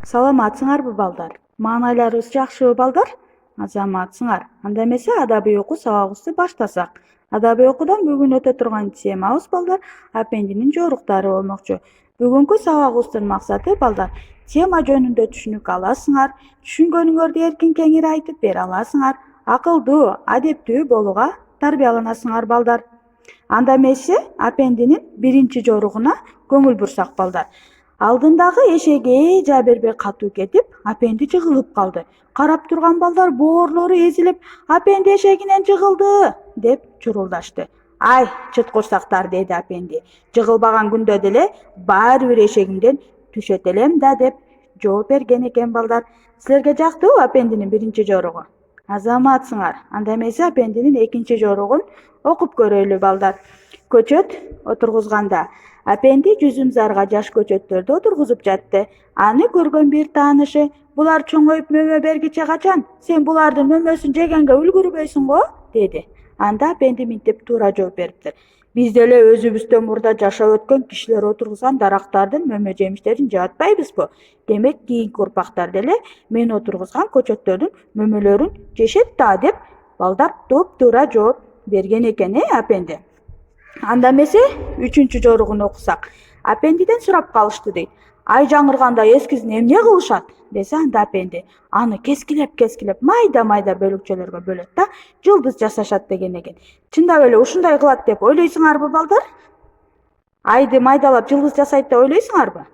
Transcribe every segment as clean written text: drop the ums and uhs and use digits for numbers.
Саламатсыңарбы балдар? Маанайларыбыз жакшыбы балдар? Азаматсыңар. Анда эмесе адабий окуу сабагыбызды баштасак. Адабий окуудан бүгүн өтө турган темабыз балдар Апендинин жоруктары болмокчу. Бүгүнкү сабагыбыздын максаты балдар тема жөнүндө түшүнүк аласыңар, түшүнгөнүңөрдү эркин кеңири айтып бере аласыңар, акылдуу, адептүү болууга тарбияланасыңар балдар. Анда эмесе Апендинин биринчи жоругуна көңүл бурсак балдар. Алдындагы эшеги жа бербей катуу кетип, Апенди жыгылып калды. Карап турган балдар боорлору эзилип, Апенди эшегинен жыгылды деп чурулдашты. Ай, чыткырсактар, деди Апенди. Жыгылбаган күндө деле баары бир эшегимден түшөт элем да деп жооп берген экен балдар. Силерге жактыбы Апендинин биринчи жоругу? Азаматсыңар. Анда эмесе Апендинин экинчи жоругун окуп көрөлү балдар. Көчөт отургузганда Апенди жүзүмзарга жаш көчөттөрдү отургузуп жатты. Аны көргөн бир таанышы: "Булар чоңоюп мөмө бергиче качан? Сен булардын мөмөсүн жегенге үлгүрбөйсүң го?" деди. Анда Апенди мынтип туура жооп бериптир: "Биз деле өзүбүздөн мурда жашап өткөн кишилер отургузган дарактардын мөмө жемиштерин жеп атпайбызбы? Демек кийинки урпактар деле мен отургузган көчөттөрдүн мөмөлөрүн жешет да" деп балдар туп-туура жооп берген экен Апенди. Анда эмесе үчүнчү жоругун окусак. Апендиден сурап калышты дейт. "Ай жаңырганда эскисин эмне кылышат?" десе, анда Апенди аны кескилеп майда бөлүкчөлөргө бөлөт да жылдыз жасашат деген экен. Чындап эле ушундай кылат деп ойлойсуңарбы балдар? Айды майдалап жылдыз жасайт деп ойлойсуңарбы?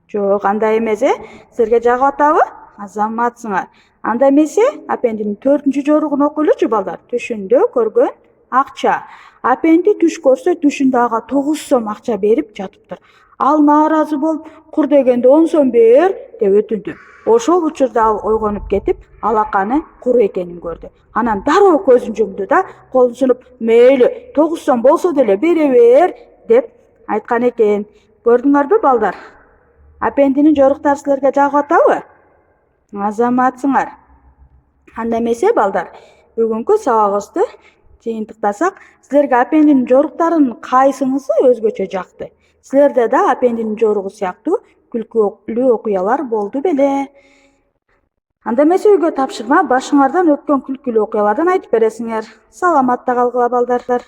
Жок, андай эмесе, силерге жагып атабы? Азаматсыңар. Анда эмесе Апендинин 4-чү жоругун окуйлучу балдар. Түшүндө көргөн акча. Апенди түш көрсө, түшүндө ага 9 сом акча берип жатыптыр. Ал нааразы болуп, "Кур дегенде 10 сом бер" деп өтүндү. Ошол учурда ал ойгонуп кетип, алаканы кур экенин көрдү. Анан дароо көзүн жумду да, колун сунуп, "Мейли, 9 сом болсо деле бере бер" деп айткан экен. Көрдүңөрбү балдар? Апендинин жоруктары силерге жагып атабы? Азаматсыңар. Анда эмесе балдар, бүгүнкү сабагыбызды жыйынтыктасак, силерге Апендинин жоруктарынын кайсынысы өзгөчө жакты? Силерде да Апендинин жоругу сыяктуу күлкүлүү окуялар болду беле? Анда эмесе үйгө тапшырма башыңардан өткөн күлкүлүү окуялардан айтып бересиңер. Саламатта калгыла балдар.